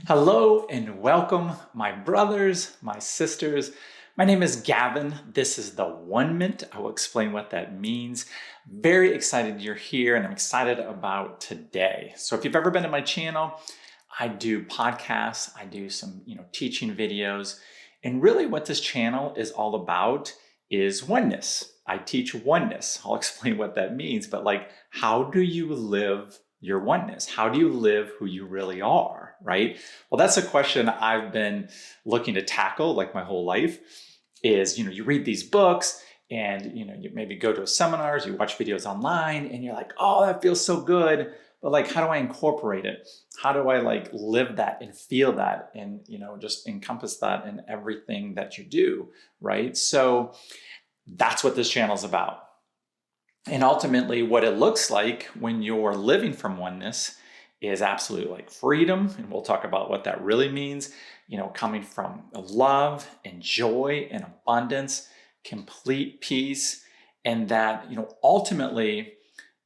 Hello and welcome, my brothers, my sisters. My name is Gavin. This is the OneMent. I will explain what that means. Very excited you're here, and I'm excited about today. So, if you've ever been to my channel, I do podcasts, I do some, teaching videos, and really what this channel is all about is oneness. I teach oneness. I'll explain what that means, but how do you live your oneness? How do you live who you really are, right? Well, that's a question I've been looking to tackle my whole life is, you read these books and, you maybe go to seminars, you watch videos online and you're like, oh, that feels so good. But how do I incorporate it? How do I live that and feel that and, just encompass that in everything that you do, right? So that's what this channel is about. And ultimately, what it looks like when you're living from oneness is absolute freedom. And we'll talk about what that really means, coming from love and joy and abundance, complete peace, and that, ultimately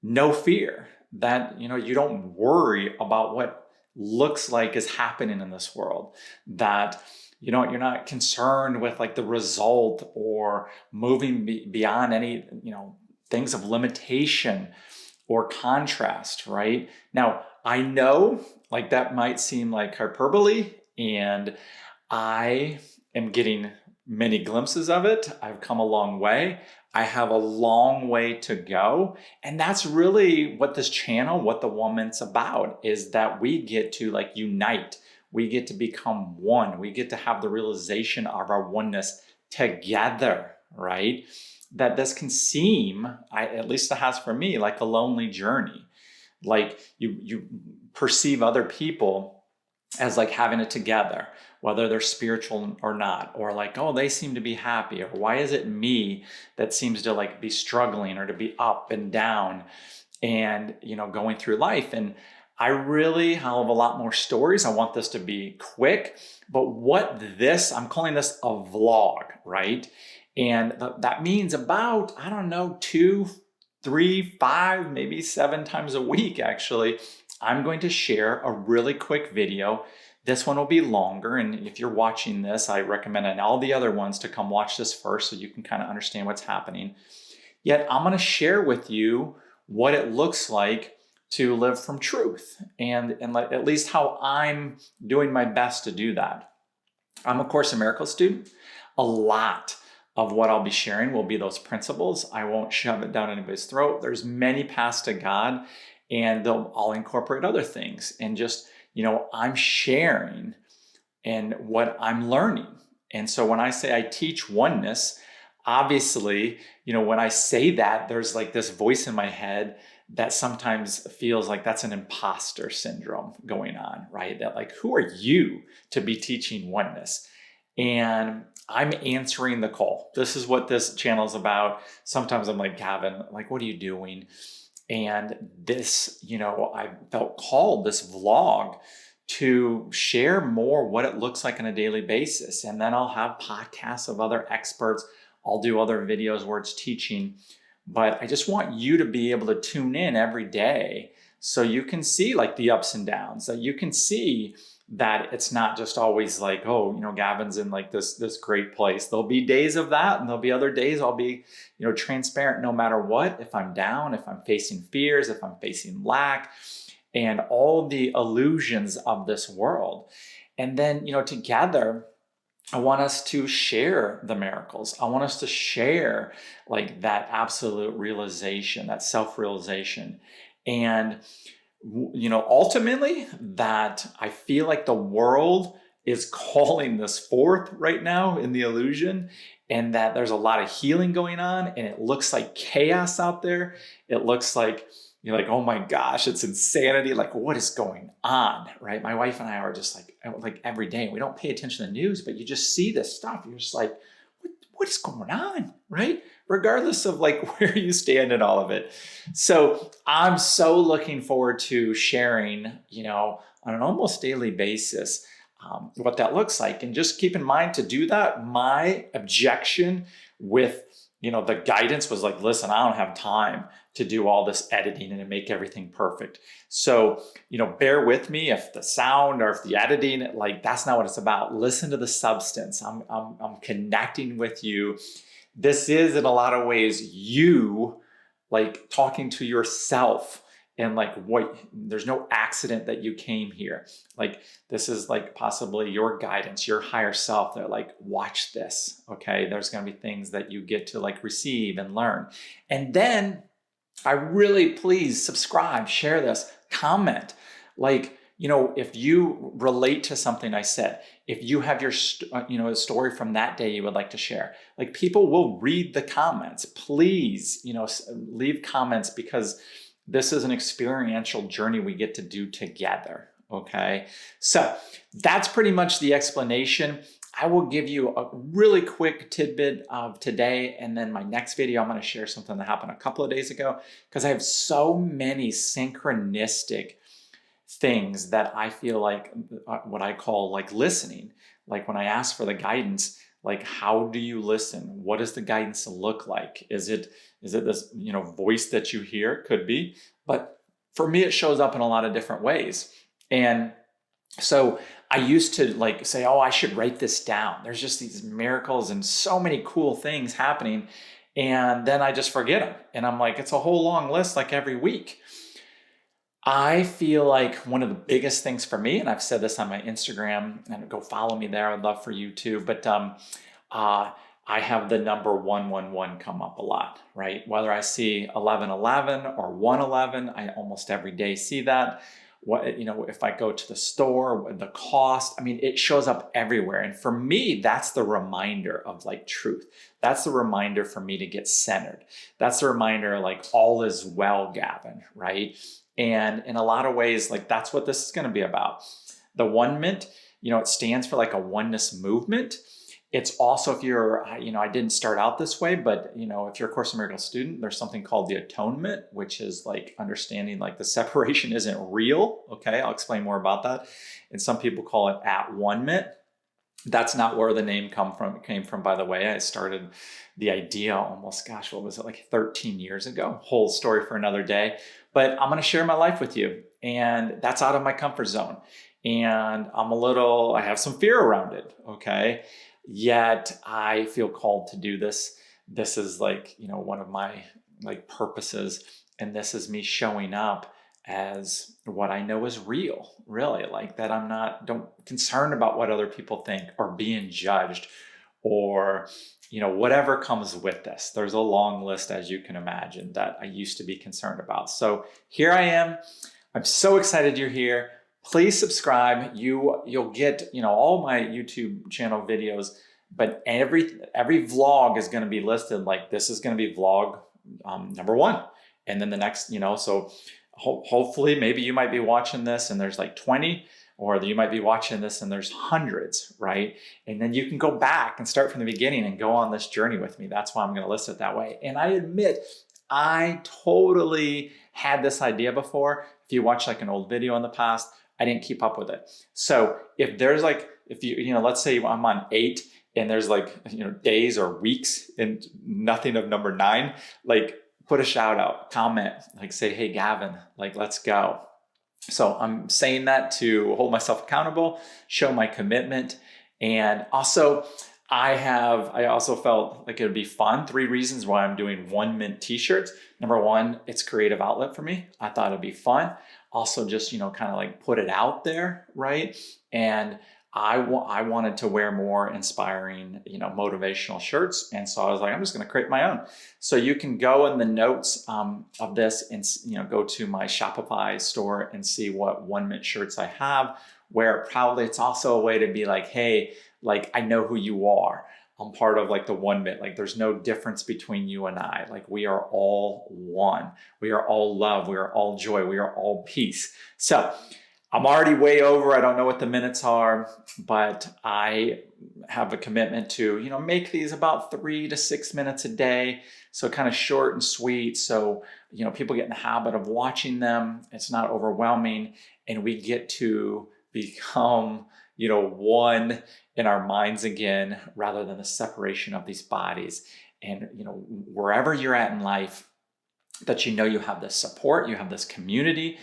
no fear, that, you don't worry about what looks like is happening in this world, that you're not concerned with the result or moving beyond any, things of limitation or contrast, right? Now, I know that might seem like hyperbole, and I am getting many glimpses of it. I've come a long way. I have a long way to go. And that's really what this channel, what the OneMent's about, is that we get to unite. We get to become one. We get to have the realization of our oneness together, right? That this can seem, at least it has for me, like a lonely journey. You perceive other people as having it together, whether they're spiritual or not, or oh, they seem to be happy, or why is it me that seems to be struggling or to be up and down and, going through life. And I really have a lot more stories. I want this to be quick, but I'm calling this a vlog, right? And that means about, 2, 3, 5, maybe 7 times a week, actually, I'm going to share a really quick video. This one will be longer. And if you're watching this, I recommend and all the other ones to come watch this first so you can kind of understand what's happening. Yet I'm going to share with you what it looks like to live from truth and at least how I'm doing my best to do that. I'm a Course in Miracles student. A lot of what I'll be sharing will be those principles. I won't shove it down anybody's throat. There's many paths to God, and I'll incorporate other things. And just, I'm sharing and what I'm learning. And so when I say I teach oneness, obviously, when I say that, there's this voice in my head that sometimes feels like that's an imposter syndrome going on, right? That who are you to be teaching oneness? And I'm answering the call. This is what this channel is about. Sometimes I'm like, Gavin, what are you doing? And this, I felt called, this vlog, to share more what it looks like on a daily basis. And then I'll have podcasts of other experts. I'll do other videos where it's teaching. But I just want you to be able to tune in every day so you can see the ups and downs, that you can see that it's not just always Gavin's in this great place. There'll be days of that, and there'll be other days I'll be, transparent no matter what. If I'm down, if I'm facing fears, if I'm facing lack, and all the illusions of this world. And then, together, I want us to share the miracles. I want us to share that absolute realization, that self-realization. And, ultimately that I feel like the world is calling this forth right now in the illusion, and that there's a lot of healing going on, and it looks like chaos out there. It looks like you're oh my gosh, it's insanity. What is going on, right? My wife and I are just every day, we don't pay attention to the news, but you just see this stuff. You're just what is going on, right? Regardless of where you stand in all of it. So I'm so looking forward to sharing, on an almost daily basis, what that looks like. And just keep in mind, to do that, my objection with the guidance was like, listen, I don't have time to do all this editing and to make everything perfect. So, bear with me if the sound or if the editing, like that's not what it's about. Listen to the substance. I'm connecting with you. This is in a lot of ways you like talking to yourself, and like what, there's no accident that you came here. Like this is like possibly your guidance, your higher self that like, watch this. Okay. There's going to be things that you get to like receive and learn. And then I really, please subscribe, share this, comment. Like, if you relate to something I said, if you have your, a story from that day you would like to share, like people will read the comments. Please, leave comments, because this is an experiential journey we get to do together. Okay. So that's pretty much the explanation. I will give you a really quick tidbit of today, and then my next video, I'm going to share something that happened a couple of days ago, because I have so many synchronistic things that I feel like what I call like listening. Like when I ask for the guidance, like how do you listen? What does the guidance look like? Is it this, voice that you hear? Could be, but for me, it shows up in a lot of different ways. And so I used to like say, oh, I should write this down. There's just these miracles and so many cool things happening. And then I just forget them. And I'm like, it's a whole long list like every week. I feel like one of the biggest things for me, and I've said this on my Instagram, and go follow me there. I'd love for you too. But I have the number 111 come up a lot, right? Whether I see 1111 or 111, I almost every day see that. If I go to the store, the cost, it shows up everywhere. And for me, that's the reminder of like truth. That's the reminder for me to get centered. That's the reminder like all is well, Gavin, right? And in a lot of ways, like that's what this is going to be about. The OneMent, it stands for like a oneness movement. It's also, if you're, I didn't start out this way, but, if you're a Course in Miracles student, there's something called the atonement, which is like understanding like the separation isn't real. Okay. I'll explain more about that. And some people call it at OneMent. That's not where the name came from, by the way. I started the idea almost, what was it, like 13 years ago? Whole story for another day. But I'm going to share my life with you. And that's out of my comfort zone. And I have some fear around it. Okay. Yet I feel called to do this. This is like, one of my like purposes. And this is me showing up as what I know is real, really, like that I'm don't concerned about what other people think or being judged or, whatever comes with this. There's a long list, as you can imagine, that I used to be concerned about. So here I am. I'm so excited you're here. Please subscribe. You'll get, all my YouTube channel videos, but every vlog is going to be listed. Like this is going to be vlog number 1. And then the next, so hopefully maybe you might be watching this and there's like 20, or you might be watching this and there's hundreds, right? And then you can go back and start from the beginning and go on this journey with me. That's why I'm going to list it that way. And I admit, I totally had this idea before. If you watch like an old video in the past, I didn't keep up with it. So if there's like, let's say I'm on 8 and there's like, days or weeks and nothing of number 9, like put a shout out, comment, like say, hey, Gavin, like, let's go. So I'm saying that to hold myself accountable, show my commitment. And also I also felt like it would be fun. 3 reasons why I'm doing OneMent t-shirts. Number 1, it's a creative outlet for me. I thought it'd be fun. Also just, kind of like put it out there, right? And I wanted to wear more inspiring, motivational shirts. And so I was like, I'm just going to create my own. So you can go in the notes of this and, go to my Shopify store and see what OneMent shirts I have, where proudly it's also a way to be like, hey, like, I know who you are. I'm part of like the OneMent. Like there's no difference between you and I. Like we are all one. We are all love. We are all joy. We are all peace. So I'm already way over. I don't know what the minutes are, but I have a commitment to, make these about 3 to 6 minutes a day. So kind of short and sweet. So, people get in the habit of watching them. It's not overwhelming. And we get to become, one in our minds again, rather than the separation of these bodies. and wherever you're at in life, that you have this support, you have this community,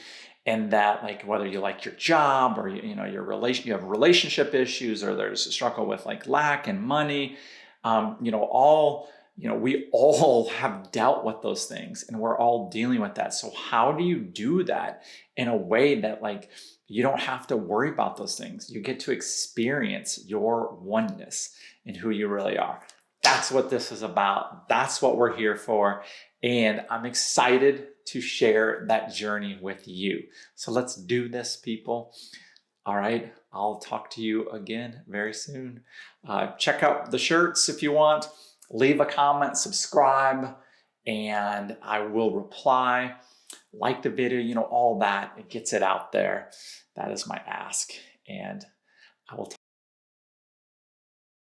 and that like whether you like your job or you have relationship issues, or there's a struggle with like lack and money, we all have dealt with those things, and we're all dealing with that. So how do you do that in a way that like you don't have to worry about those things? You get to experience your oneness and who you really are. That's what this is about. That's what we're here for. And I'm excited to share that journey with you. So let's do this, people. All right. I'll talk to you again very soon. Check out the shirts if you want. Leave a comment, subscribe, and I will reply. Like the video, all that. It gets it out there. That is my ask. And I will